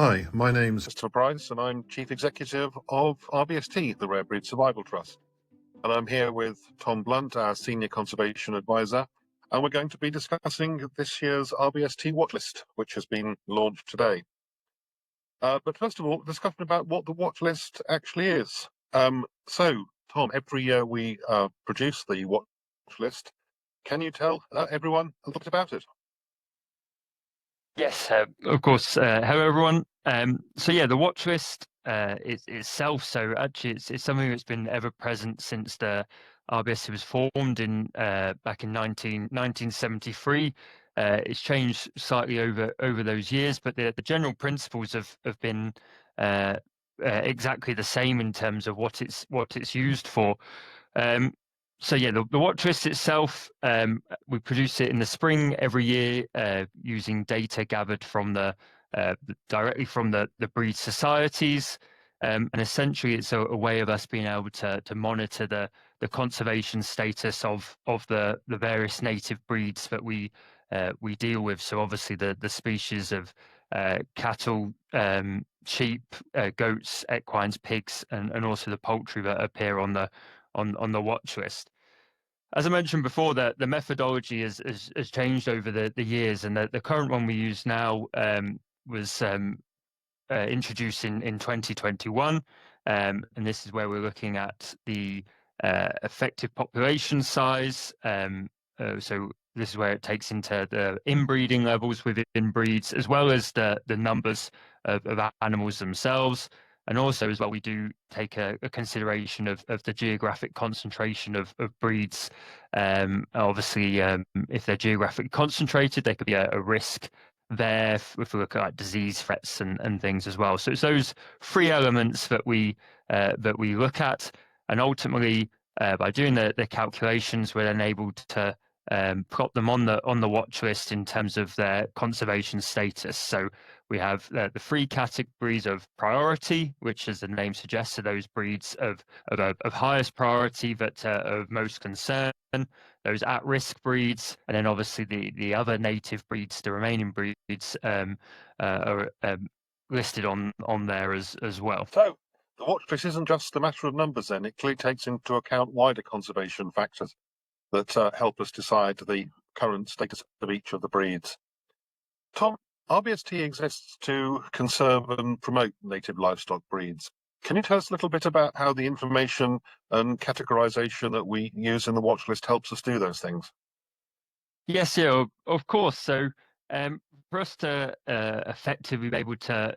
Hi, my name's Christopher Price, and I'm Chief Executive of RBST, the Rare Breed Survival Trust. And I'm here with Tom Blunt, our Senior Conservation Advisor, and we're going to be discussing this year's RBST Watchlist, which has been launched today. But first of all, discussion about what the Watchlist actually is. So, Tom, every year we produce the Watchlist. Can you tell everyone a little bit about it? Yes, of course. Hello, everyone. So yeah, the watch list itself. So actually, it's something that's been ever present since the RBST was formed in back in 1973. It's changed slightly over those years, but the general principles have been exactly the same in terms of what it's used for. So yeah, the watch list itself, we produce it in the spring every year using data gathered from directly from the breed societies, and essentially it's a way of us being able to monitor the conservation status of the various native breeds that we deal with. So obviously the species of cattle, sheep, goats, equines, pigs, and also the poultry that appear on the watch list. As I mentioned before, the methodology has changed over the years, and the current one we use now was introduced in 2021, and this is where we're looking at the effective population size. So this is where it takes into the inbreeding levels within breeds, as well as the numbers of animals themselves. And also, as well, we do take a consideration of the geographic concentration of breeds. Obviously, if they're geographically concentrated, there could be a risk there if we look at like disease threats and things as well. So it's those three elements that we look at, and ultimately, by doing the calculations, we're then able to plot them on the watch list in terms of their conservation status. So we have the three categories of priority, which, as the name suggests, are those breeds of highest priority that are of most concern, those at-risk breeds, and then obviously the other native breeds, the remaining breeds, are listed on there as well. So, the watch list isn't just a matter of numbers then, it clearly takes into account wider conservation factors that help us decide the current status of each of the breeds. Tom, RBST exists to conserve and promote native livestock breeds. Can you tell us a little bit about how the information and categorization that we use in the watch list helps us do those things? Yes, yeah, of course. So for us to effectively be able to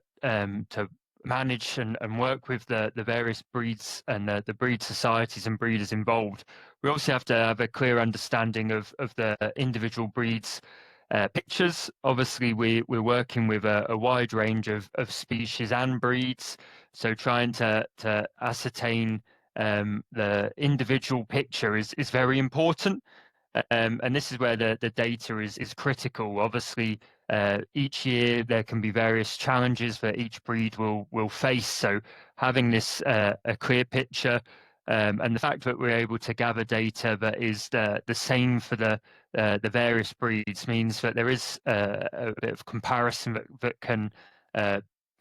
manage and work with the various breeds and the breed societies and breeders involved, we also have to have a clear understanding of the individual breeds' pictures. Obviously, we're working with a wide range of species and breeds, so trying to ascertain the individual picture is very important. And this is where the data is critical. Obviously, each year there can be various challenges that each breed will face. So having this a clear picture, and the fact that we're able to gather data that is the same for the various breeds means that there is a bit of comparison that can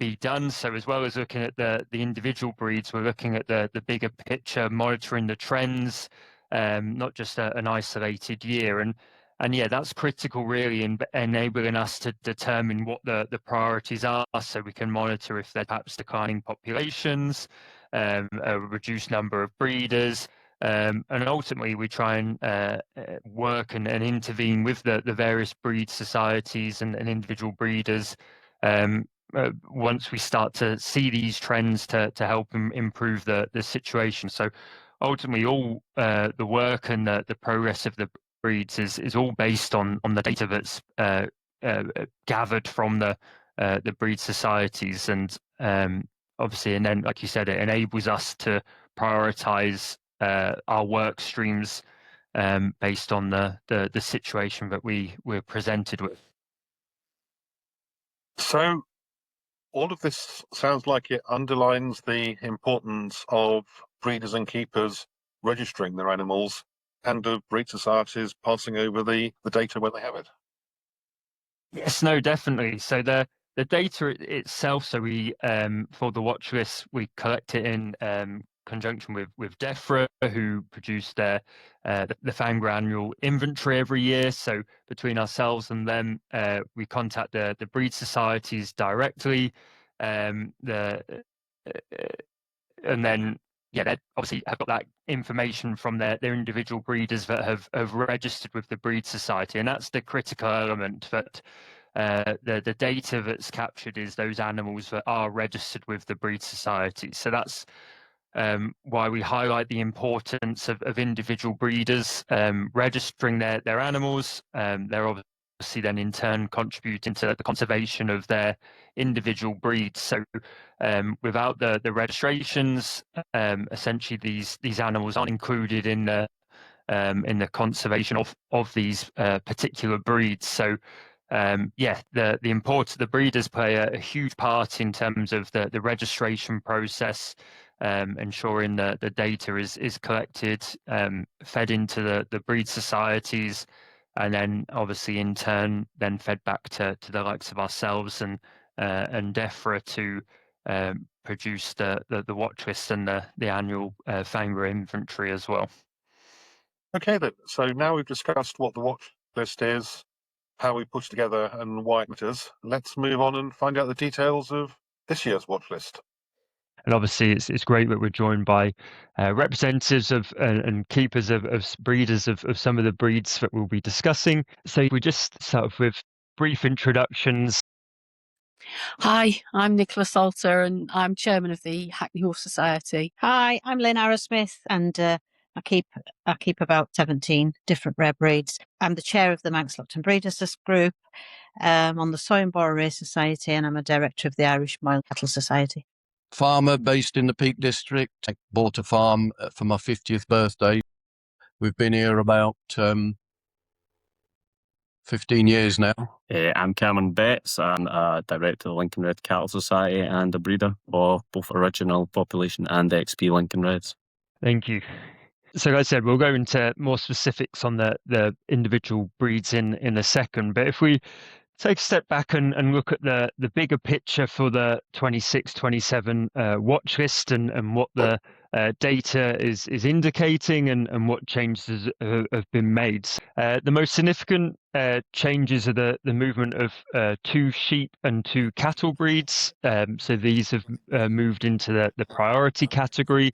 be done. So as well as looking at the individual breeds, we're looking at the bigger picture, monitoring the trends, not just an isolated year. And yeah, that's critical really in enabling us to determine what the priorities are, so we can monitor if they're perhaps declining populations, a reduced number of breeders, and ultimately we try and work and intervene with the various breed societies and individual breeders once we start to see these trends to help improve the situation. So ultimately all the work and the progress of the breeds is all based on the data that's gathered from the breed societies, and obviously, and then like you said, it enables us to prioritize our work streams based on the situation that we're presented with. So, all of this sounds like it underlines the importance of breeders and keepers registering their animals and of breed societies passing over the data when they have it. Yes, no, definitely. So the data itself, so we for the watch list, we collect it in conjunction with DEFRA, who produce their the FANGRA annual inventory every year. So between ourselves and them, we contact the breed societies directly. And then they obviously have got that information from their individual breeders that have registered with the breed society, and that's the critical element, that the data that's captured is those animals that are registered with the breed society. So that's why we highlight the importance of individual breeders registering their animals. They're obviously then in turn contributing to the conservation of their individual breeds. So without the registrations, essentially these animals aren't included in the conservation of these particular breeds. So the importance, the breeders play a huge part in terms of the registration process, ensuring that the data is collected, fed into the breed societies, and then obviously in turn then fed back to the likes of ourselves and DEFRA to produce the watch list and the annual FANGRA inventory as well. Okay then, so now we've discussed what the watch list is, how we put it together and why it matters. Let's move on and find out the details of this year's watch list. And obviously, it's great that we're joined by representatives of and keepers of breeders of some of the breeds that we'll be discussing. So we just start off with brief introductions. Hi, I'm Nicola Salter and I'm chairman of the Hackney Horse Society. Hi, I'm Lynn Arrowsmith and I keep about 17 different rare breeds. I'm the chair of the Manx Lockton Breeders Group, on the Soyinborough Rare Society, and I'm a director of the Irish Mild Cattle Society. Farmer based in the Peak District. I bought a farm for my 50th birthday. We've been here about 15 years now. I'm Cameron Betts. I'm a director of the Lincoln Red Cattle Society and a breeder of both original population and XP Lincoln Reds. Thank you. So like I said, we'll go into more specifics on the individual breeds in a second. But if we take a step back and look at the bigger picture for the 26-27 watch list and what the data is indicating and what changes have been made. The most significant changes are the movement of 2 sheep and 2 cattle breeds. So these have moved into the priority category.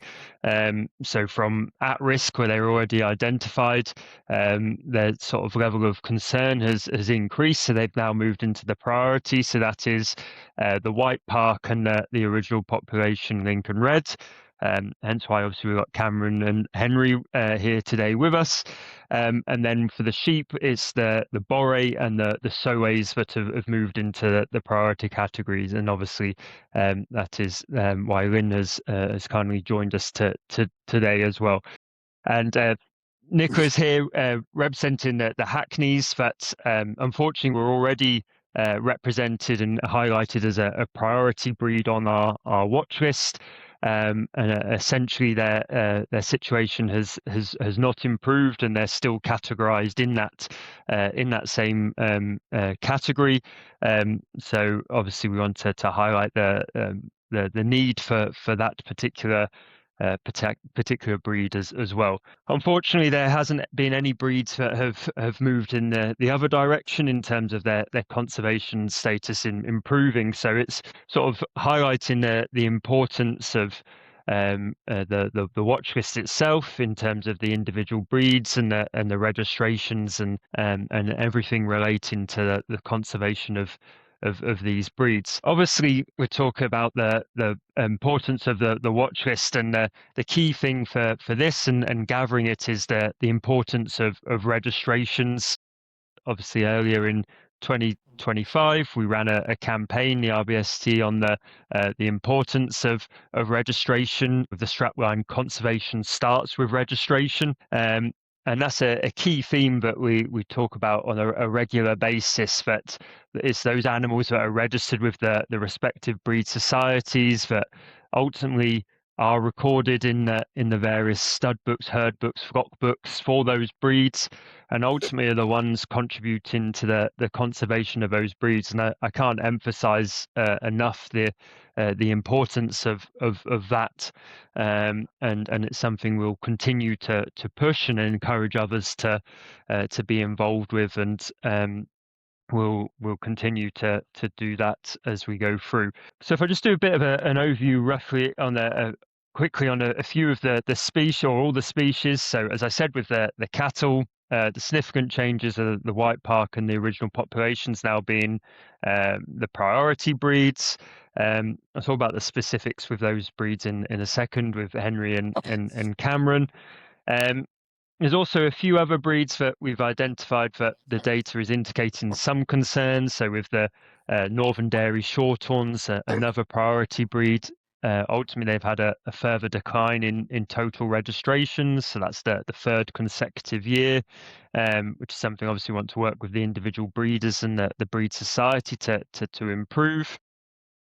So from at risk, where they were already identified, their sort of level of concern has increased. So they've now moved into the priority. So that is the White Park and the original population Lincoln Red. Hence why obviously we've got Cameron and Henry here today with us. And then for the sheep, it's the Boré and the Soways that have moved into the priority categories. And obviously that is why Lynn has kindly joined us today as well. And Nicola's here representing the Hackneys that unfortunately were already represented and highlighted as a priority breed on our watch list. And essentially their situation has not improved, and they're still categorized in that same category. So obviously we want to highlight the need for that particular breed as well. Unfortunately, there hasn't been any breeds that have moved in the other direction in terms of their conservation status in improving. So it's sort of highlighting the importance of the watch list itself in terms of the individual breeds and the registrations and everything relating to the conservation of these breeds. Obviously, we're talking about the importance of the watch list, and the key thing for this and gathering it is the importance of registrations. Obviously, earlier in 2025, we ran a campaign, the RBST, on the importance of registration. The strapline conservation starts with registration. And that's a key theme that we talk about on a regular basis, that it's those animals that are registered with the respective breed societies that ultimately are recorded in the various stud books, herd books, flock books for those breeds, and ultimately are the ones contributing to the conservation of those breeds. And I can't emphasize enough the importance of that, and it's something we'll continue to push and encourage others to be involved with, and we'll continue to do that as we go through. So if I just do a bit of an overview roughly on quickly on a few of the species, or all the species. So as I said, with the cattle, the significant changes are the white park and the original populations now being the priority breeds. I'll talk about the specifics with those breeds in a second with Henry and Cameron. There's also a few other breeds that we've identified that the data is indicating some concerns. So with the Northern Dairy Shorthorns, another priority breed, ultimately they've had a further decline in total registrations. So that's the third consecutive year, which is something obviously we want to work with the individual breeders and the breed society to improve.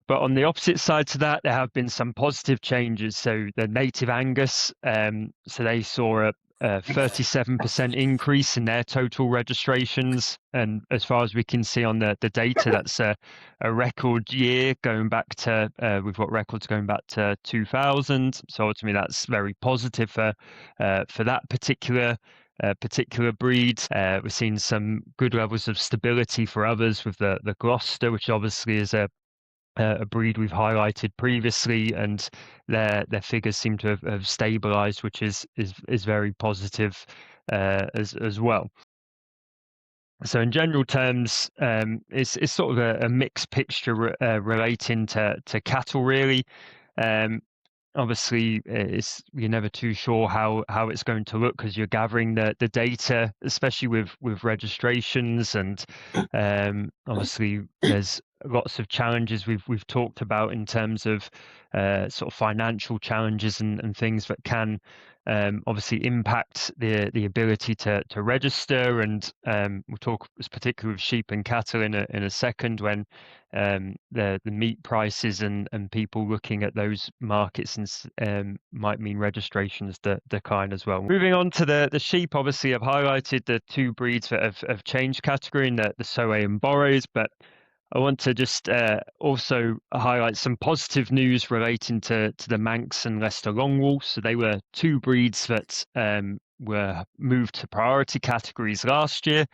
But on the opposite side to that, there have been some positive changes. So the native Angus, so they saw a 37% increase in their total registrations, and as far as we can see on the data, that's a record year going back to we've got records going back to 2000. So ultimately, that's very positive for that particular breed. We're seeing some good levels of stability for others with the Gloucester, which obviously is a breed we've highlighted previously, and their figures seem to have stabilized, which is very positive as well. So in general terms, it's sort of a mixed picture relating to cattle, really. Obviously, you're never too sure how it's going to look, because you're gathering the data, especially with registrations, and obviously there's lots of challenges we've talked about in terms of sort of financial challenges and things that can obviously impact the ability to register, and we'll talk particularly with sheep and cattle in a second, when the meat prices and people looking at those markets and might mean registrations decline as well. Moving on to the sheep, obviously I've highlighted the two breeds that have changed category in the Soay and Borres, but I want to just also highlight some positive news relating to the Manx and Leicester Longwool. So they were two breeds that were moved to priority categories last year,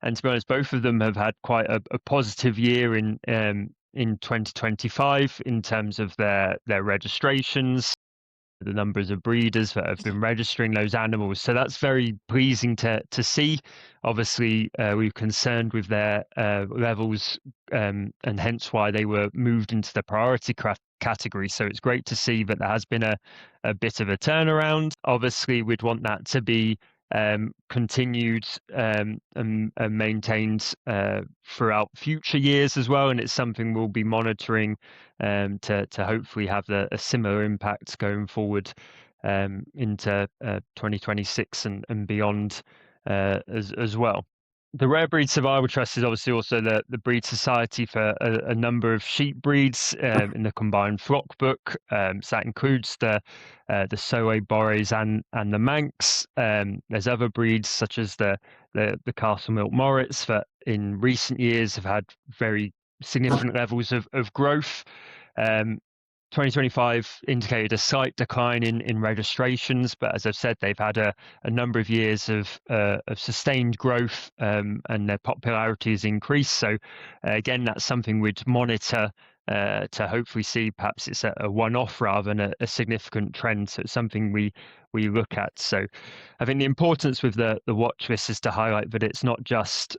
and to be honest, both of them have had quite a positive year in 2025 in terms of their registrations, the numbers of breeders that have been registering those animals. So that's very pleasing to see. Obviously, we were concerned with their levels, and hence why they were moved into the priority category. So it's great to see that there has been a bit of a turnaround. Obviously, we'd want that to be continued and maintained throughout future years as well, and it's something we'll be monitoring to hopefully have a similar impact going forward into 2026 and beyond as well. The Rare Breed Survival Trust is obviously also the breed society for a number of sheep breeds in the combined flock book. So that includes the Soay, Borres and the Manx. There's other breeds such as the Castle Milk Morits that in recent years have had very significant levels of growth. 2025 indicated a slight decline in registrations, but as I've said, they've had a number of years of sustained growth, and their popularity has increased. So again, that's something we'd monitor to hopefully see perhaps it's a one-off rather than a significant trend. So it's something we look at. So I think the importance with the watch list is to highlight that it's not just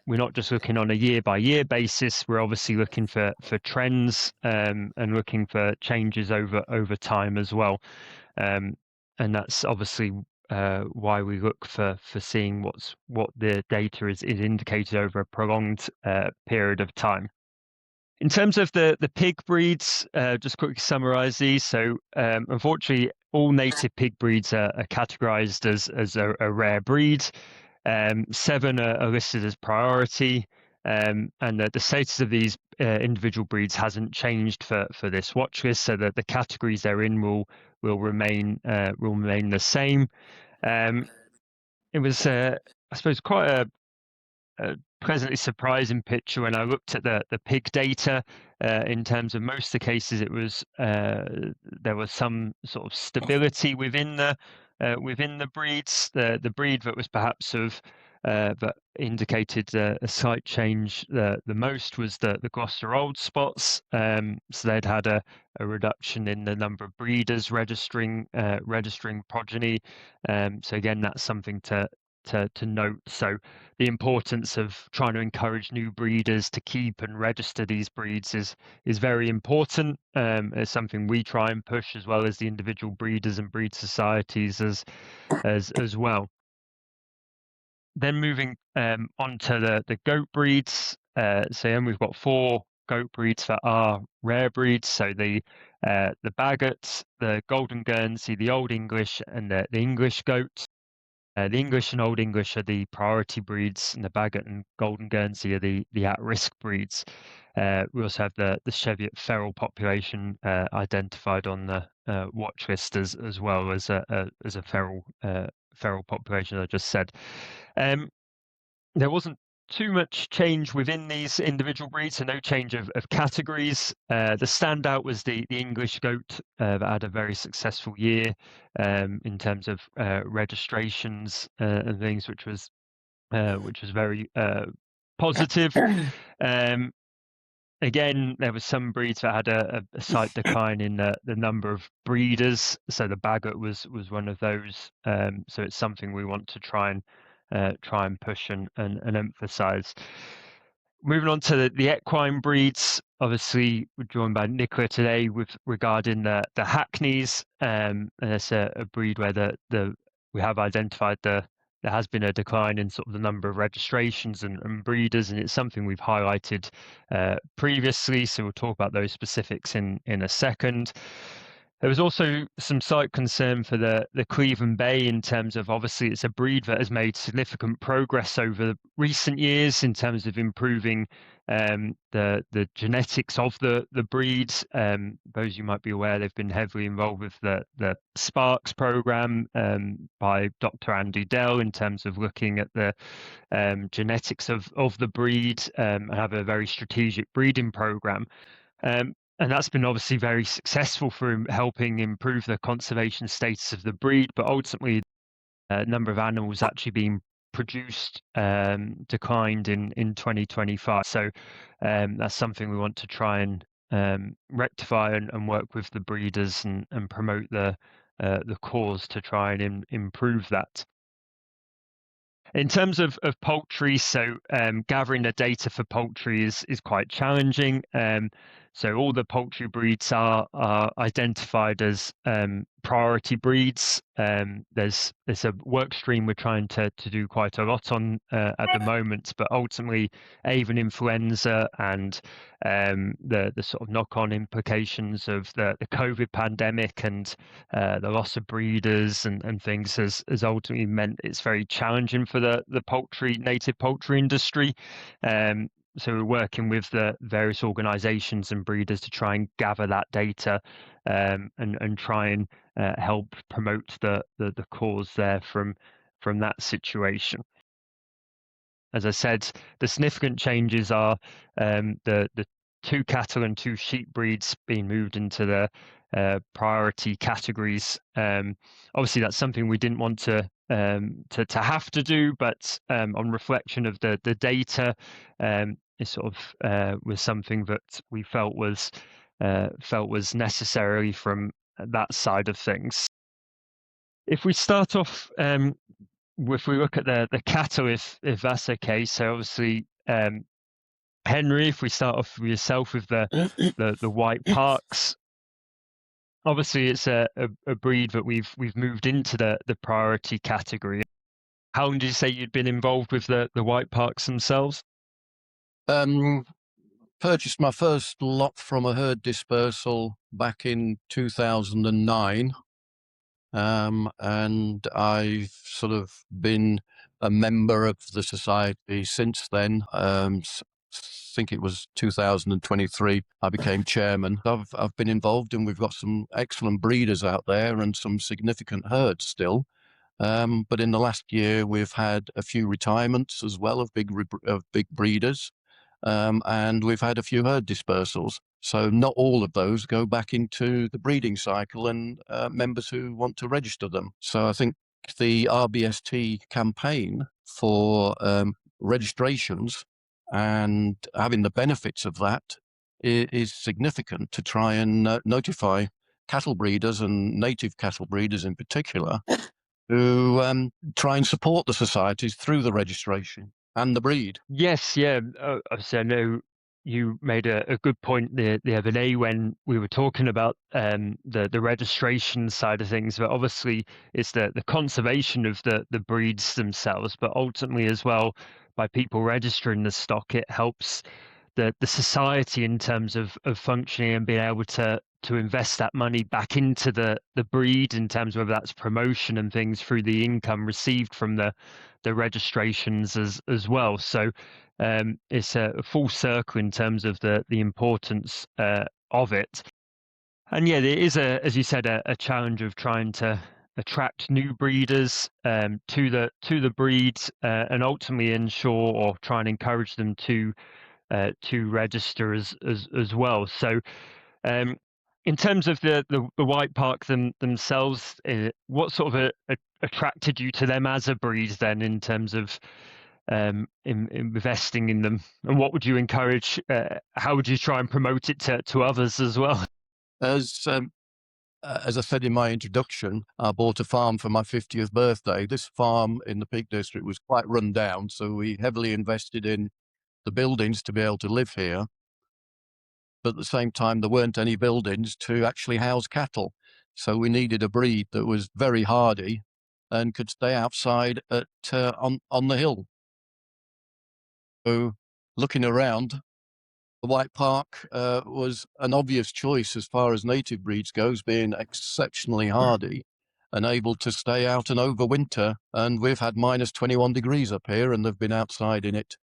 we're not just looking on a year-by-year basis. We're obviously looking for trends and looking for changes over time as well, and that's obviously why we look for seeing what the data is indicated over a prolonged period of time. In terms of the pig breeds, just quickly summarise these. So unfortunately, all native pig breeds are categorised as a rare breed. 7 are listed as priority, and the status of these individual breeds hasn't changed for this watch list, so that the categories they're in will remain the same. It was, I suppose, quite a pleasantly surprising picture when I looked at the pig data. In terms of most of the cases, it was there was some sort of stability within the breeds. The breed that was perhaps that indicated a slight change the most was the Gloucester Old Spots. So they'd had a reduction in the number of breeders registering progeny. So again, that's something to note. So the importance of trying to encourage new breeders to keep and register these breeds is very important. It's something we try and push, as well as the individual breeders and breed societies as well. Then moving on to the goat breeds. So then we've got 4 goat breeds that are rare breeds. So the Bagot, the Golden Guernsey, the Old English, and the English goat. The English and Old English are the priority breeds, and the Bagot and Golden Guernsey are the at-risk breeds. We also have the Cheviot feral population identified on the watch list as well as a feral population, I just said. There wasn't too much change within these individual breeds, so no change of categories. The standout was the English goat that had a very successful year in terms of registrations and things, which was very positive. Again, there was some breeds that had a slight decline in the number of breeders. So the Bagot was one of those. So it's something we want to try and push and emphasize. Moving on to the equine breeds, obviously we're joined by Nicola today regarding the Hackneys, and it's a breed where we have identified there has been a decline in sort of the number of registrations and breeders, and it's something we've highlighted previously. So we'll talk about those specifics in a second. There was also some slight concern for the Cleveland Bay in terms of, obviously, it's a breed that has made significant progress over the recent years in terms of improving the genetics of the breed. Those you might be aware, they've been heavily involved with the Sparks program by Dr. Andy Dell in terms of looking at the genetics of the breed and have a very strategic breeding program. And that's been obviously very successful for helping improve the conservation status of the breed, but ultimately the number of animals actually being produced declined in 2025. So that's something we want to try and rectify and work with the breeders and promote the cause to try and improve that. In terms of poultry, so gathering the data for poultry is quite challenging. So all the poultry breeds are identified as priority breeds. There's a work stream we're trying to do quite a lot on at the moment, but ultimately avian influenza and the sort of knock-on implications of the COVID pandemic and the loss of breeders and things has ultimately meant it's very challenging for the native poultry industry. So we're working with the various organisations and breeders to try and gather that data and try and help promote the cause there from that situation. As I said, the significant changes are the 2 cattle and 2 sheep breeds being moved into the priority categories. Obviously, that's something we didn't want to have to do, but on reflection of the data, it sort of was something that we felt was necessary from that side of things. If we start off, if we look at the cattle, if that's okay. So obviously, Henry, if we start off with yourself with the White Parks. Obviously, it's a breed that we've moved into the priority category. How long did you say you'd been involved with the White Parks themselves? Purchased my first lot from a herd dispersal back in 2009. And I've sort of been a member of the society since then. think it was 2023, I became chairman. I've been involved, and we've got some excellent breeders out there and some significant herds still. But in the last year, we've had a few retirements as well of big breeders, and we've had a few herd dispersals. So not all of those go back into the breeding cycle and members who want to register them. So I think the RBST campaign for registrations and having the benefits of that is significant to try and notify cattle breeders and native cattle breeders in particular who try and support the societies through the registration and the breed. Yes, yeah. Obviously, I know you made a good point the other day when we were talking about the registration side of things, but obviously it's the conservation of the breeds themselves, but ultimately as well, by people registering the stock, it helps the society in terms of functioning and being able to invest that money back into the breed, in terms of whether that's promotion and things through the income received from the registrations as well. So it's a full circle in terms of the importance of it. And yeah, there is as you said, a challenge of trying to attract new breeders to the breeds and ultimately ensure or try and encourage them to register as well. So in terms of the White Park themselves, what sort of attracted you to them as a breed then, in terms of investing in them, and what would you encourage? How would you try and promote it to others as well? As I said in my introduction, I bought a farm for my 50th birthday. This farm in the Peak District was quite run down, so we heavily invested in the buildings to be able to live here. But at the same time, there weren't any buildings to actually house cattle. So we needed a breed that was very hardy and could stay outside on the hill. So looking around, the White Park was an obvious choice as far as native breeds goes, being exceptionally hardy and able to stay out and overwinter. And we've had minus 21 degrees up here, and they've been outside in it.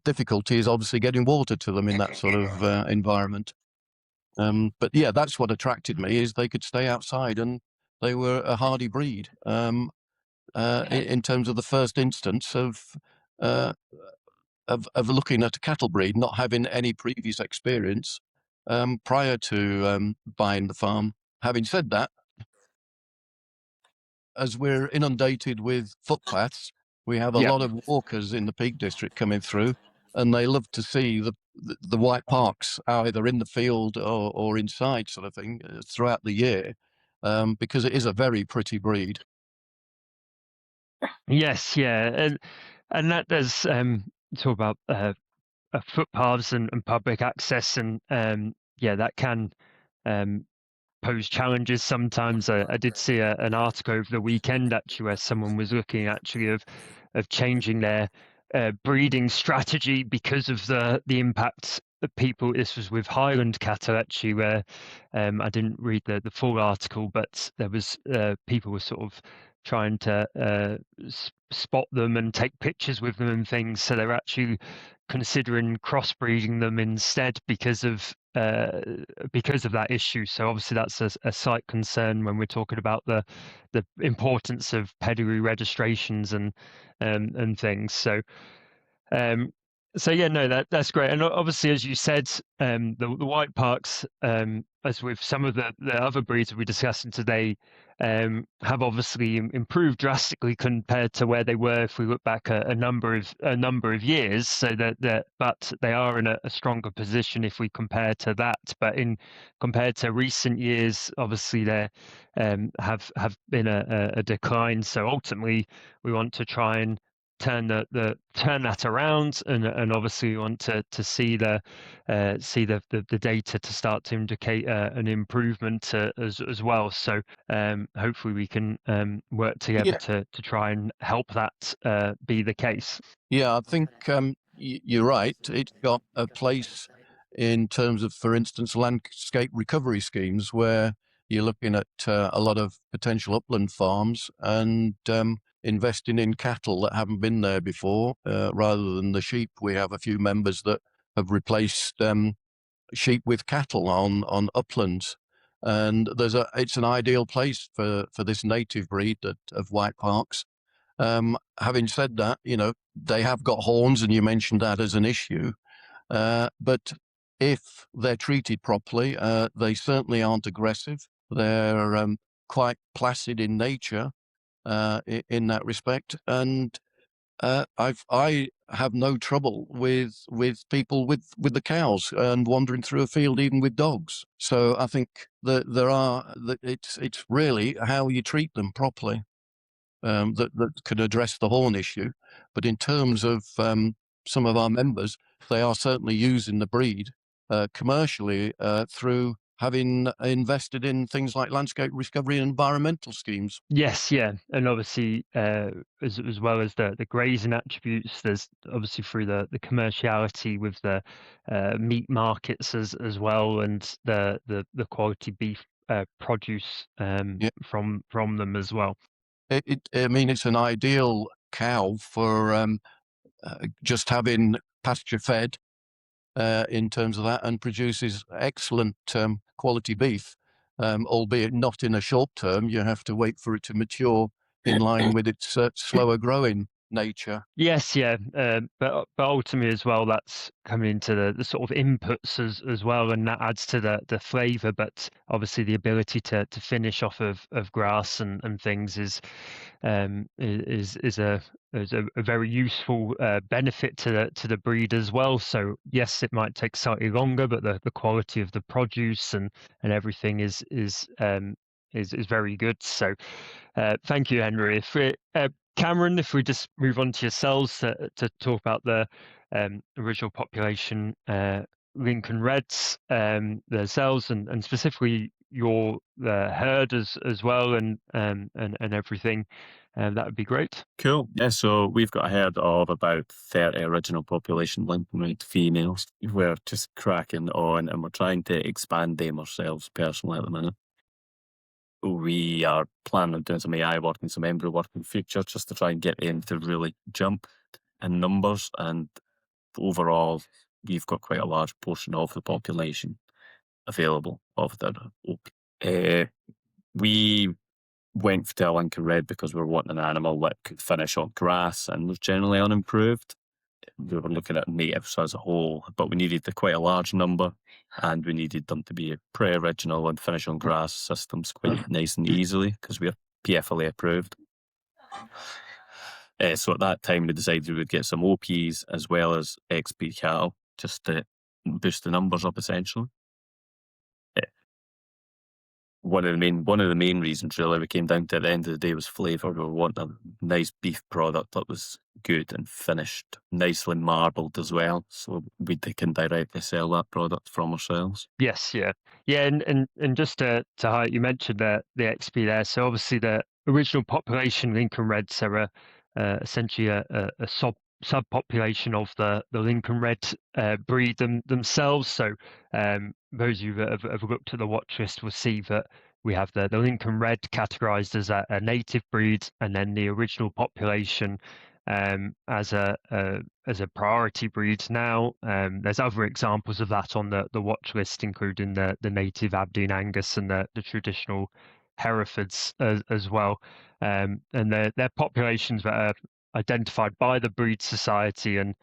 Difficulty is obviously getting water to them in that sort of environment. But yeah, that's what attracted me, is they could stay outside and they were a hardy breed. In terms of the first instance of looking at a cattle breed, not having any previous experience prior to buying the farm. Having said that, as we're inundated with footpaths, we have a lot of walkers in the Peak District coming through, and they love to see the White Parks either in the field or inside, sort of thing, throughout the year, because it is a very pretty breed. Yes, yeah, and that does talk about footpaths and public access, and yeah, that can pose challenges sometimes. I did see an article over the weekend actually where someone was looking actually of changing their breeding strategy because of the impact that people. This was with Highland cattle actually, where I didn't read the full article, but there was people were sort of trying to spot them and take pictures with them and things. So they're actually considering crossbreeding them instead because of that issue. So obviously that's a slight concern when we're talking about the importance of pedigree registrations and things. So so yeah, no, that's great. And obviously, as you said, the White Parks, as with some of the other breeds that we're discussing today, have obviously improved drastically compared to where they were if we look back a number of years. So but they are in a stronger position if we compare to that. But compared to recent years, obviously they have been a decline. So ultimately, we want to try and turn that around, and obviously we want to see the data to start to indicate an improvement as well. So hopefully we can work together to try and help that be the case. Yeah, I think you're right. It's got a place in terms of, for instance, landscape recovery schemes, where you're looking at a lot of potential upland farms and investing in cattle that haven't been there before, rather than the sheep. We have a few members that have replaced sheep with cattle on uplands, and it's an ideal place for this native breed of White Parks. Having said that, they have got horns, and you mentioned that as an issue. But if they're treated properly, they certainly aren't aggressive. They're quite placid in nature in that respect, and I have no trouble with people with the cows and wandering through a field, even with dogs. So I think that it's really how you treat them properly that can address the horn issue. But in terms of some of our members, they are certainly using the breed commercially through having invested in things like landscape recovery and environmental schemes. Yes, yeah, and obviously as well as the grazing attributes, there's obviously through the commerciality with the meat markets as well, and the quality beef produce from them as well. I mean, it's an ideal cow for just having pasture fed in terms of that, and produces excellent quality beef, albeit not in a short term. You have to wait for it to mature in line with its slower growing nature. Yes, yeah, but ultimately as well, that's coming into the sort of inputs as well, and that adds to the flavour. But obviously, the ability to finish off of grass and things is a very useful benefit to the breed as well. So yes, it might take slightly longer, but the quality of the produce and everything is very good. So thank you, Henry. If Cameron, if we just move on to yourselves to talk about the original population Lincoln Reds themselves, and specifically your herd as well, and everything, that would be great. Cool. Yeah, so we've got a herd of about 30 original population Lincoln Red females. We're just cracking on, and we're trying to expand them ourselves personally at the minute. We are planning on doing some AI work and some embryo work in the future, just to try and get them to really jump in numbers. And overall, we've got quite a large portion of the population available of their oak. We went for the Lincoln Red because we were wanting an animal that could finish on grass and was generally unimproved. We were looking at natives as a whole, but we needed quite a large number, and we needed them to be pretty original and finish on grass systems quite nice and easily because we're PFLA approved. So at that time, we decided we would get some OPs as well as XP cattle just to boost the numbers up essentially. One of the main reasons really we came down to at the end of the day was flavour. We were wanting a nice beef product that was good and finished, nicely marbled as well, so we can directly sell that product from ourselves. Yes, yeah, and just to highlight, you mentioned the XP there. So obviously the original population Lincoln Reds are essentially a subpopulation of the Lincoln Red breed themselves. So those of you that have looked at the watch list will see that we have the Lincoln Red categorized as a native breed, and then the original population as a priority breed now. There's other examples of that on the watch list, including the native Aberdeen Angus and the traditional Herefords as well. And they're populations that are identified by the Breed Society and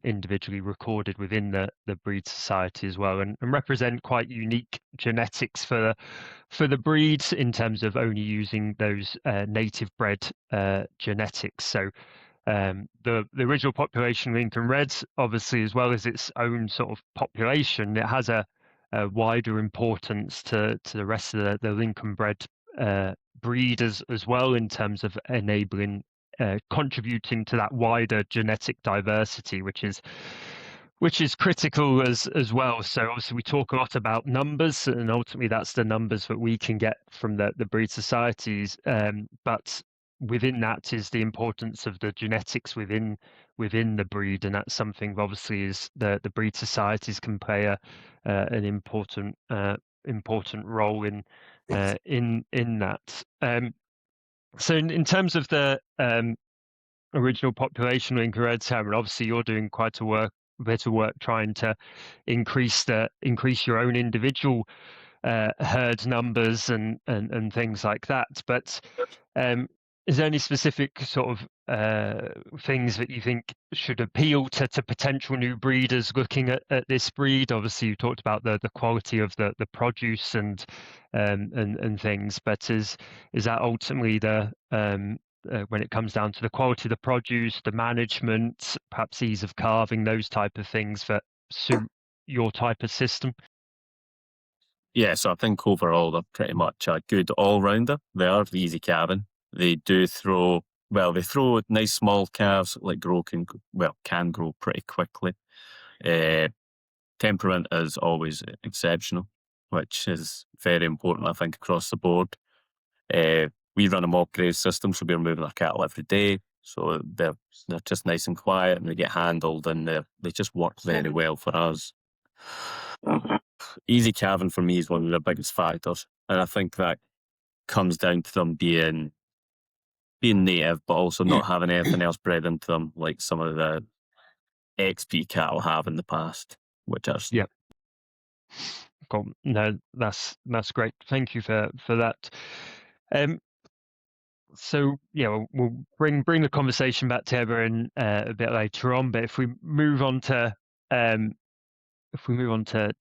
individually recorded within the Breed Society as well, and represent quite unique genetics for the breeds in terms of only using those native bred genetics. So the original population Lincoln Reds, obviously, as well as its own sort of population, it has a wider importance to the rest of the Lincoln bred breed as well, in terms of enabling contributing to that wider genetic diversity, which is critical as well. So obviously we talk a lot about numbers, and ultimately that's the numbers that we can get from the breed societies, but within that is the importance of the genetics within the breed, and that's something obviously is the breed societies can play an important role in that. So in terms of the original population Lincoln Reds, Cameron, obviously you're doing quite a bit of work trying to increase your own individual herd numbers and things like that. But is there any specific sort of things that you think should appeal to potential new breeders looking at this breed? Obviously, you talked about the quality of the produce and things, but is that ultimately the when it comes down to the quality of the produce, the management, perhaps ease of calving, those type of things that suit your type of system? Yeah, so I think overall they're pretty much a good all-rounder. They are easy calving. They do throw nice small calves, like can grow pretty quickly. Temperament is always exceptional, which is very important, I think, across the board. We run a mob graze system, so we're moving our cattle every day. So they're just nice and quiet, and they get handled, and they just work very well for us. Easy calving for me is one of the biggest factors, and I think that comes down to them being native, but also not having anything else bred into them, like some of the XP cattle have in the past, which are Yeah. Cool. No, that's great. Thank you for that. So yeah, we'll bring the conversation back to Eber a bit later on. But if we move on to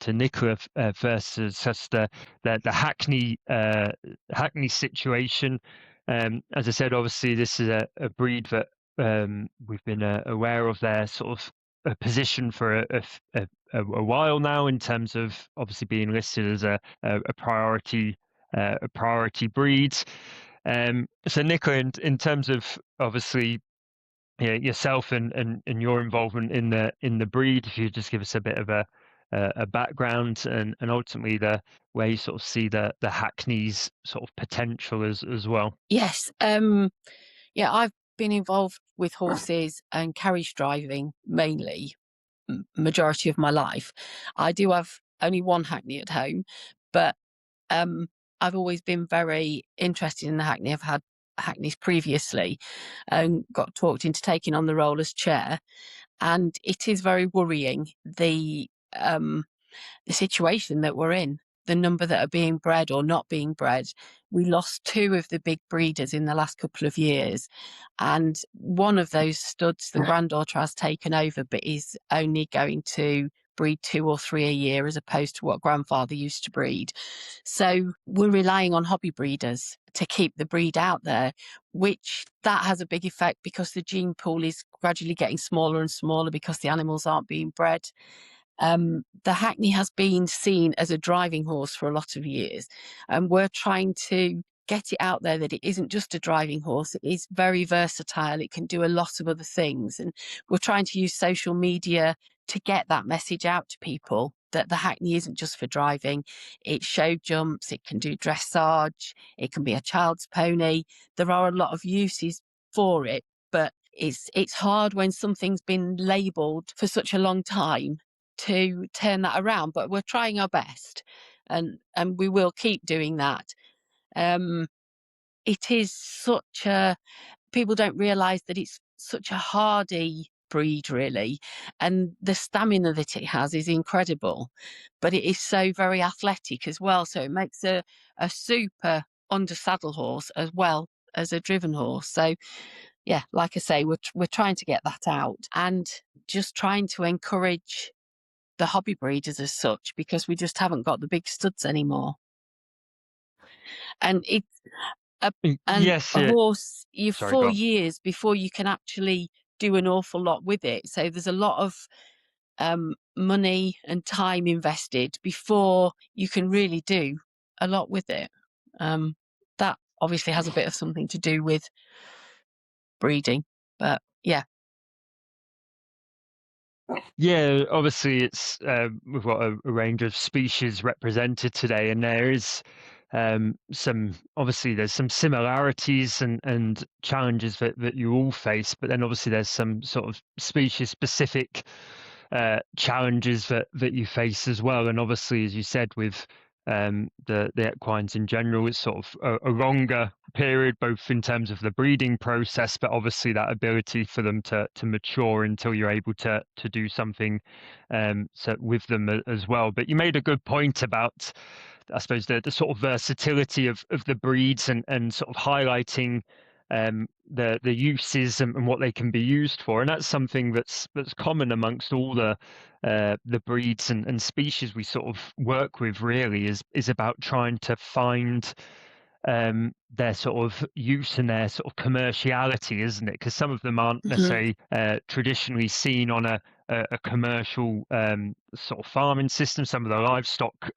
Nicola first, to discuss the Hackney situation. As I said, obviously this is a breed that we've been aware of their sort of a position for a while now, in terms of obviously being listed as a priority breed. So Nicola, in terms of obviously yourself and your involvement in the breed, if you just give us a bit of a background and ultimately where you sort of see the Hackney's sort of potential as well. Yes. Yeah, I've been involved with horses and carriage driving mainly majority of my life. I do have only one Hackney at home, but I've always been very interested in the Hackney. I've had Hackneys previously and got talked into taking on the role as chair, and it is very worrying, the situation that we're in, the number that are being bred or not being bred. We lost 2 of the big breeders in the last couple of years, and one of those studs, the granddaughter, has taken over, but is only going to breed 2 or 3 a year, as opposed to what grandfather used to breed. So we're relying on hobby breeders to keep the breed out there, which that has a big effect, because the gene pool is gradually getting smaller and smaller because the animals aren't being bred. The Hackney has been seen as a driving horse for a lot of years, and we're trying to get it out there that it isn't just a driving horse. It is very versatile. It can do a lot of other things, and we're trying to use social media to get that message out to people, that the Hackney isn't just for driving. It show jumps, it can do dressage, it can be a child's pony. There are a lot of uses for it, but it's hard when something's been labelled for such a long time to turn that around, but we're trying our best, and we will keep doing that. It is such a, people don't realise that it's such a hardy breed, really, and the stamina that it has is incredible, but it is so very athletic as well, so it makes a super under saddle horse as well as a driven horse. So yeah, like I say, we're trying to get that out, and just trying to encourage the hobby breeders as such, because we just haven't got the big studs anymore. And it's a horse, you're 4 years before you can actually do an awful lot with it. So there's a lot of money and time invested before you can really do a lot with it. That obviously has a bit of something to do with breeding, but yeah. Yeah, obviously it's we've got a range of species represented today, and there is there's some similarities and challenges that you all face, but then obviously there's some sort of species specific challenges that you face as well. And obviously, as you said, with the equines in general. It's sort of a longer period, both in terms of the breeding process, but obviously that ability for them to mature until you're able to do something with them as well. But you made a good point about, I suppose, the sort of versatility of the breeds and sort of highlighting the uses and what they can be used for, and that's something that's common amongst all the breeds and species we sort of work with. Really, is about trying to find their sort of use and their sort of commerciality, isn't it? Because some of them aren't necessarily traditionally seen on a commercial sort of farming system. Some of the livestock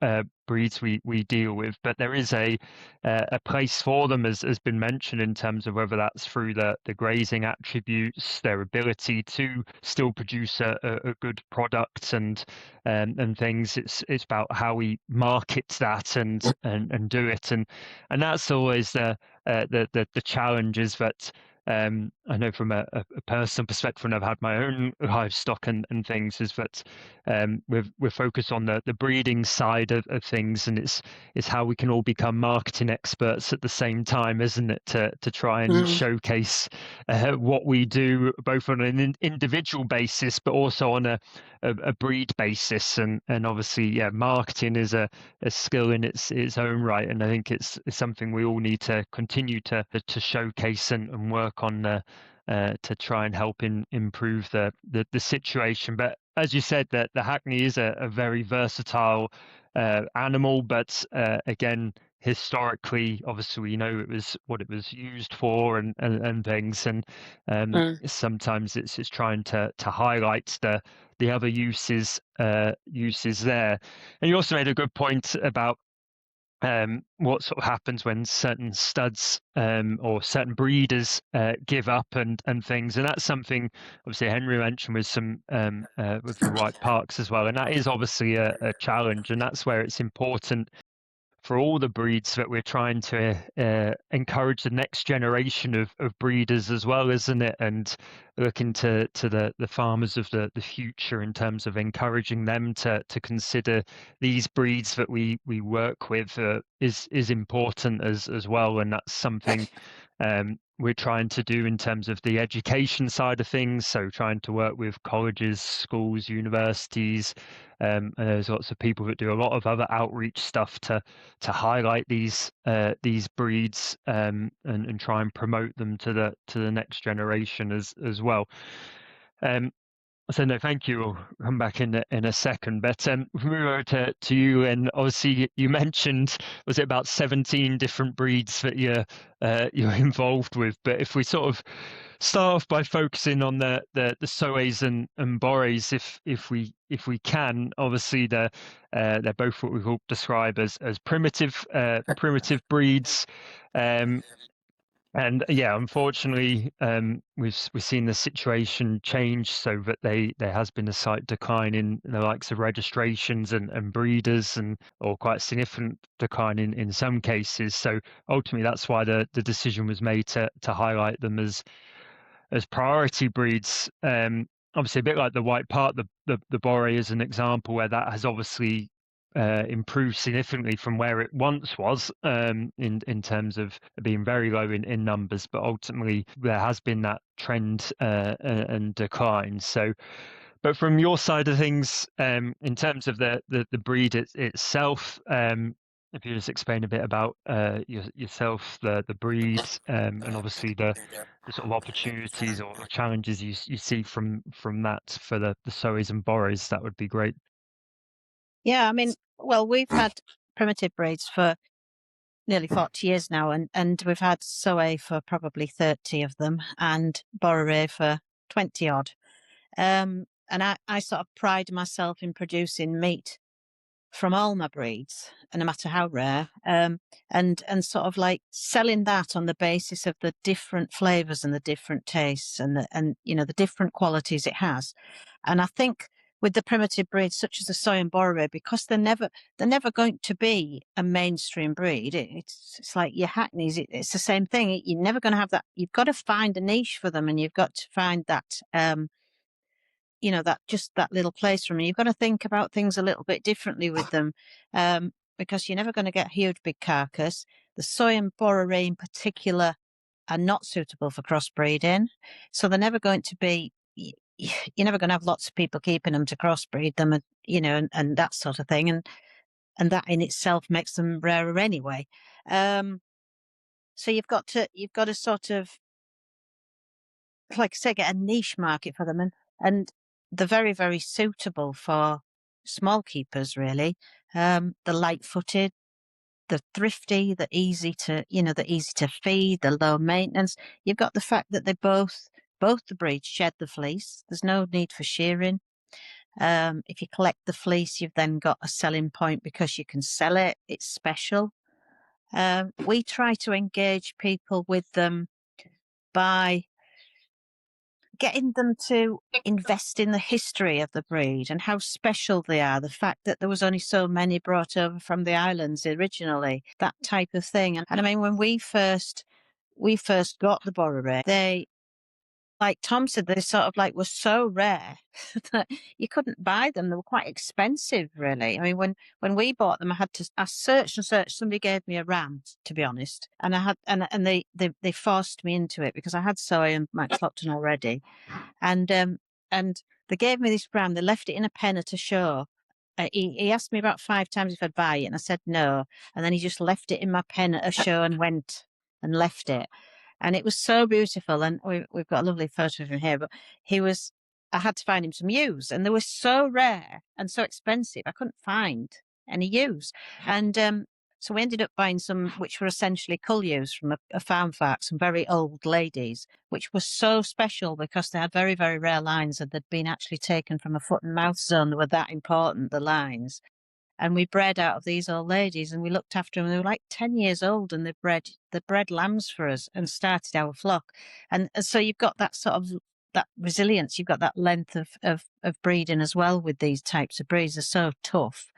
breeds we deal with, but there is a place for them, as has been mentioned, in terms of whether that's through the grazing attributes, their ability to still produce a good product and things. It's about how we market that and do it, and that's always the challenge. Is that I know from a personal perspective, when I've had my own livestock and things, is that we're focused on the breeding side of things, and it's how we can all become marketing experts at the same time, isn't it? To try and showcase what we do, both on an individual basis, but also on a breed basis, and obviously, yeah, marketing is a skill in its own right, and I think it's something we all need to continue to showcase and work on to try and help improve the situation. But as you said, that the Hackney is a very versatile animal, but again, historically, obviously, we know it was what it was used for and things, and sometimes it's trying to highlight the other uses there. And you also made a good point about what sort of happens when certain studs or certain breeders give up and things, and that's something obviously Henry mentioned with some with the white parks as well, and that is obviously a challenge, and that's where it's important for all the breeds that we're trying to encourage the next generation of breeders as well, isn't it? And looking to the farmers of the future in terms of encouraging them to consider these breeds that we work with is important as well. And that's something we're trying to do in terms of the education side of things. So trying to work with colleges, schools, universities, and there's lots of people that do a lot of other outreach stuff to highlight these breeds and try and promote them to the next generation as well. So no, thank you. We'll come back in a second, but we'll move over to you. And obviously, you mentioned, was it about 17 different breeds that you're involved with? But if we sort of start off by focusing on the Soes and Borres, if we can, obviously they're both what we will describe as primitive breeds. And yeah, unfortunately, we've seen the situation change so that there has been a slight decline in the likes of registrations and breeders, or quite significant decline in some cases. So ultimately, that's why the decision was made to highlight them as priority breeds. Obviously, a bit like the white part, the Boré is an example where that has obviously improved significantly from where it once was in terms of being very low in numbers, but ultimately there has been that trend and decline. So, but from your side of things, in terms of the breed itself, if you just explain a bit about yourself, the breed, and obviously the sort of opportunities or challenges you see from that for the Soes and Borres, that would be great. Yeah, I mean, well, we've had primitive breeds for nearly 40 years now, and we've had Soe for probably 30 of them, and Borere for 20 odd. And I sort of pride myself in producing meat from all my breeds, no matter how rare, and sort of like selling that on the basis of the different flavors and the different tastes and the different qualities it has. And I think with the primitive breeds such as the Soy and Borere, because they're never going to be a mainstream breed. It's like your Hackneys. It's the same thing. You're never going to have that. You've got to find a niche for them, and you've got to find that that little place for them. You've got to think about things a little bit differently with them. because you're never going to get a huge big carcass. The soy and bororee in particular are not suitable for crossbreeding. So they're never going to be, you're never going to have lots of people keeping them to crossbreed them, and, you know, and that sort of thing. And that in itself makes them rarer anyway. So you've got to sort of, like I say, get a niche market for them, and they're very, very suitable for small keepers, really. The light-footed, the thrifty, the easy to feed, the low maintenance. You've got the fact that they both the breeds shed the fleece. There's no need for shearing. If you collect the fleece, you've then got a selling point because you can sell it. It's special. We try to engage people with them by getting them to invest in the history of the breed and how special they are. The fact that there was only so many brought over from the islands originally, that type of thing. And I mean, when we first got the bororee, they, like Tom said, they sort of like were so rare that you couldn't buy them. They were quite expensive, really. I mean, when we bought them, I searched and searched. Somebody gave me a ram, to be honest, and I had and they forced me into it because I had soy and Max Lopton already, and they gave me this ram. They left it in a pen at a show. He asked me about 5 times if I'd buy it, and I said no. And then he just left it in my pen at a show and went and left it. And it was so beautiful. And we've got a lovely photo of him here, but I had to find him some ewes, and they were so rare and so expensive. I couldn't find any ewes. And so we ended up buying some, which were essentially cull ewes from a farm farm, some very old ladies, which was so special because they had very, very rare lines, and they'd been actually taken from a foot and mouth zone. They were that important, the lines. And we bred out of these old ladies, and we looked after them. They were like 10 years old, and they bred lambs for us and started our flock. And so you've got that sort of that resilience. You've got that length of breeding as well with these types of breeds. They're so tough.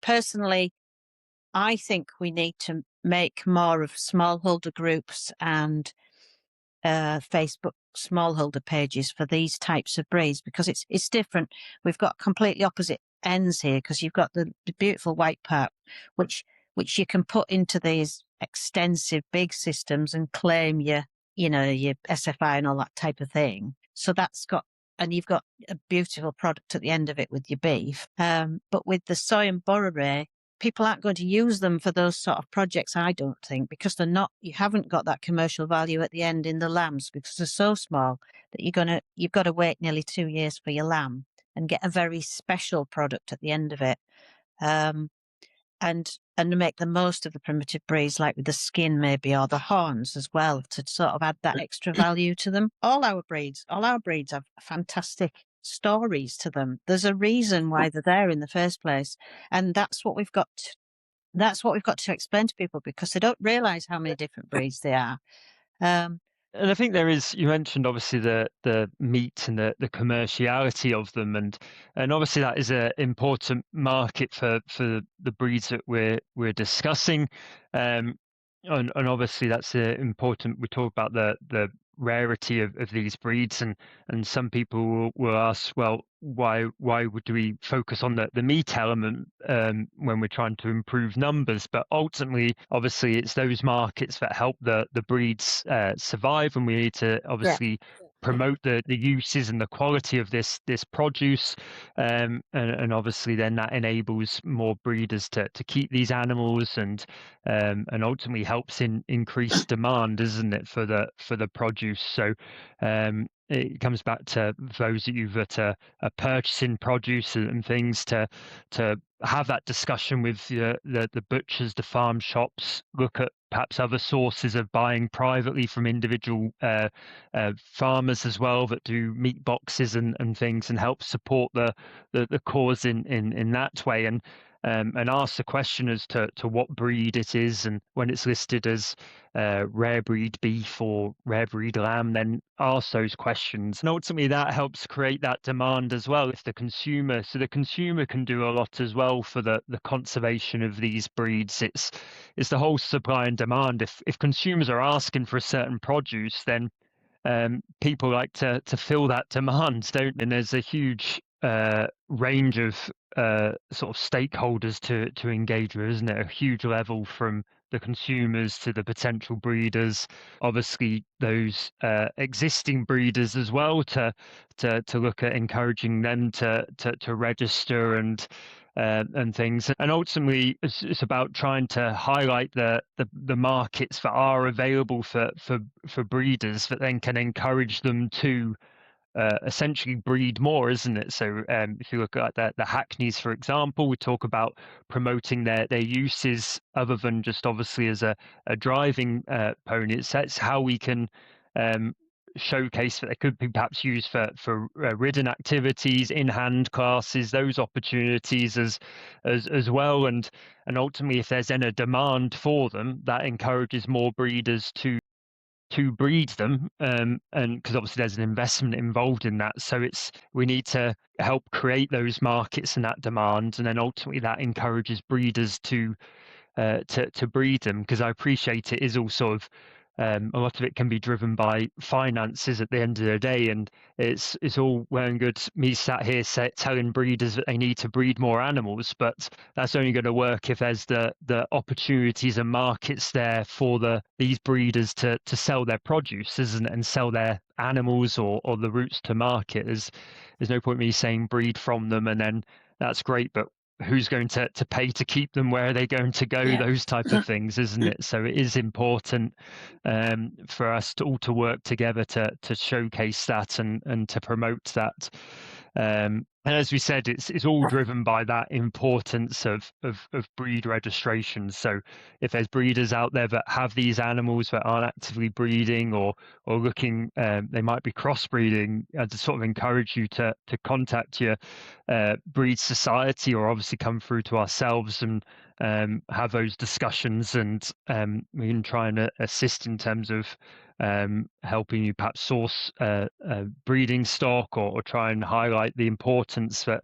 Personally, I think we need to make more of smallholder groups and Facebook smallholder pages for these types of breeds, because it's different. We've got completely opposite ends here, because you've got the beautiful white part, which you can put into these extensive big systems and claim your SFI and all that type of thing. So and you've got a beautiful product at the end of it with your beef. But with the soy and bororee, people aren't going to use them for those sort of projects, I don't think, because you haven't got that commercial value at the end in the lambs, because they're so small that you've got to wait nearly 2 years for your lamb and get a very special product at the end of it. And make the most of the primitive breeds, like with the skin maybe, or the horns as well, to sort of add that extra value to them. All our breeds have fantastic stories to them. There's a reason why they're there in the first place, and that's what we've got to explain to people, because they don't realize how many different breeds there are. And I think you mentioned obviously the meat and the commerciality of them, and obviously that is an important market for the breeds that we're discussing, and obviously that's important. We talk about the rarity of these breeds, and some people will ask, well, why would we focus on the meat element when we're trying to improve numbers? But ultimately, obviously, it's those markets that help the breeds survive, and we need to obviously promote the uses and the quality of this produce, and obviously then that enables more breeders to keep these animals, and ultimately helps increase demand, isn't it, for the produce? So it comes back to those of you that are purchasing produce and things to have that discussion with the butchers, the farm shops, look at perhaps other sources of buying privately from individual farmers as well that do meat boxes and things, and help support the cause in that way, and ask the question as to what breed it is, and when it's listed as rare breed beef or rare breed lamb, then ask those questions, and ultimately that helps create that demand as well. If the consumer can do a lot as well for the conservation of these breeds. It's the whole supply and demand. If consumers are asking for a certain produce, then people like to fill that demand, don't they? And there's a huge range of sort of stakeholders to engage with, isn't it? A huge level from the consumers to the potential breeders, obviously those existing breeders as well, to look at encouraging them to register and things. And ultimately, it's about trying to highlight the markets that are available for breeders that then can encourage them to essentially breed more, isn't it? So if you look at the Hackneys, for example, we talk about promoting their uses other than just obviously as a driving pony. It's how we can showcase that they could be perhaps used for ridden activities, in-hand classes, those opportunities as well. And ultimately, if there's then a demand for them, that encourages more breeders to breed them, and because obviously there's an investment involved in that. So we need to help create those markets and that demand, and then ultimately that encourages breeders to breed them, because I appreciate it is all sort of a lot of it can be driven by finances at the end of the day, and it's all well and good me sat here telling breeders that they need to breed more animals, but that's only going to work if there's the opportunities and markets there for these breeders to sell their produce, isn't it, and sell their animals or the routes to market. There's no point me saying breed from them and then that's great, but who's going to pay to keep them? Where are they going to go? Yeah. Those type of things, isn't it? So it is important for us to all to work together to showcase that and to promote that. And as we said, it's all driven by that importance of breed registration. So if there's breeders out there that have these animals that aren't actively breeding or looking, they might be crossbreeding, I'd sort of encourage you to contact your breed society, or obviously come through to ourselves and have those discussions, and we can try and assist in terms of helping you perhaps source breeding stock, or try and highlight the importance that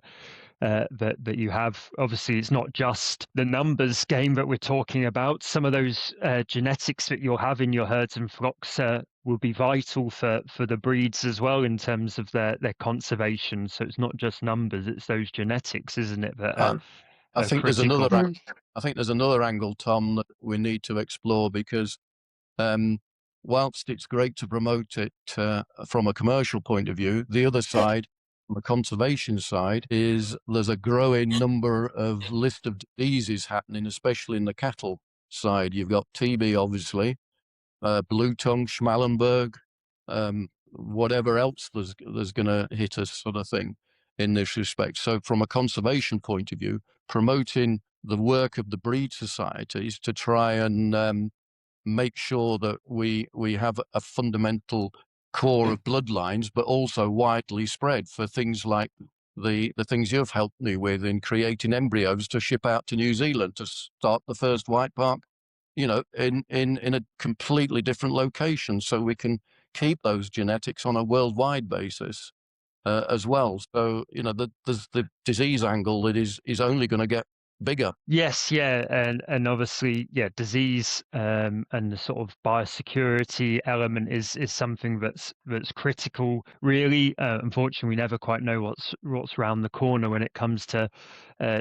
you have. Obviously, it's not just the numbers game that we're talking about. Some of those genetics that you'll have in your herds and flocks will be vital for the breeds as well, in terms of their conservation. So it's not just numbers, it's those genetics, isn't it, that are I think critical. there's another angle, Tom, that we need to explore, because whilst it's great to promote it from a commercial point of view, the other side, from a conservation side, is there's a growing number of list of diseases happening, especially in the cattle side. You've got TB, obviously, blue tongue, Schmallenberg, whatever else there's going to hit us, sort of thing, in this respect. So from a conservation point of view, promoting the work of the breed societies to try and make sure that we have a fundamental core of bloodlines, but also widely spread for things like the things you've helped me with in creating embryos to ship out to New Zealand to start the first white park, in a completely different location, so we can keep those genetics on a worldwide basis as well. So there's the disease angle that is only going to get bigger. Yes, yeah, and obviously, yeah, disease and the sort of biosecurity element is something that's critical, really. Unfortunately, we never quite know what's around the corner when it comes to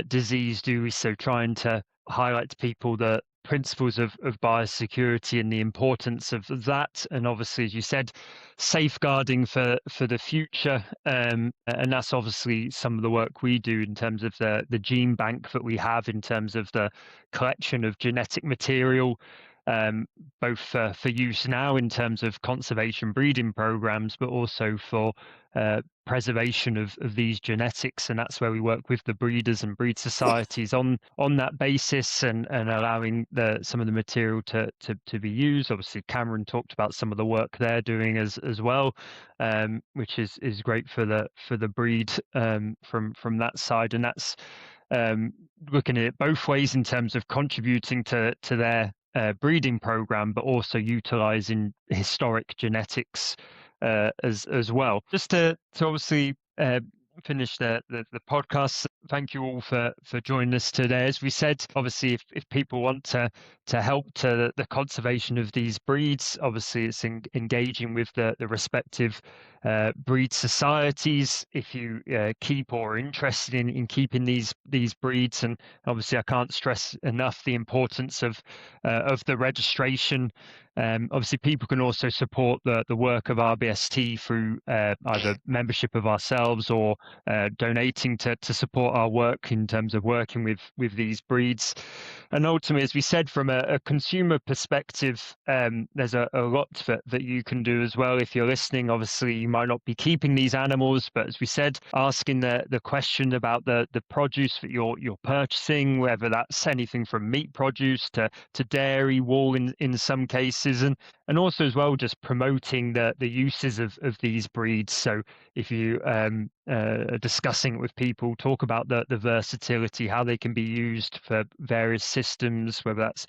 disease, do we? So trying to highlight to people the principles of biosecurity and the importance of that, and obviously, as you said, safeguarding for the future, and that's obviously some of the work we do in terms of the gene bank that we have, in terms of the collection of genetic material, both for use now in terms of conservation breeding programs, but also for preservation of these genetics. And that's where we work with the breeders and breed societies on that basis, and allowing some of the material to be used. Obviously, Cameron talked about some of the work they're doing as well, which is great for the breed from that side. And that's looking at it both ways in terms of contributing to their breeding program, but also utilizing historic genetics as well. Just to obviously finish the podcast, thank you all for joining us today. As we said, obviously, if people want to help to the conservation of these breeds, obviously it's engaging with the respective breed societies if you keep or are interested in keeping these breeds. And obviously I can't stress enough the importance of the registration. Obviously people can also support the work of RBST through either membership of ourselves or donating to support our work in terms of working with these breeds. And ultimately, as we said, from a consumer perspective, there's a lot that you can do as well. If you're listening, obviously you might not be keeping these animals, but as we said, asking the question about the produce that you're purchasing, whether that's anything from meat produce to dairy, wool in some cases, and also as well just promoting the uses of these breeds. So if you are discussing it with people, talk about the versatility, how they can be used for various systems, whether that's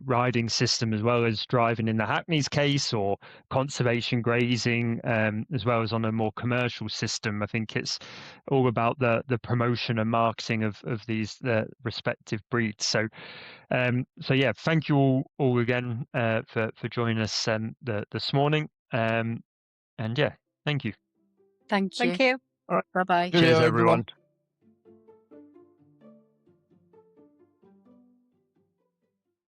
riding system as well as driving in the Hackney's case, or conservation grazing, as well as on a more commercial system. I think it's all about the promotion and marketing of these respective breeds. So yeah, thank you all again for joining us this morning. And yeah, thank you. Thank you. Thank you. Bye bye. Cheers, everyone.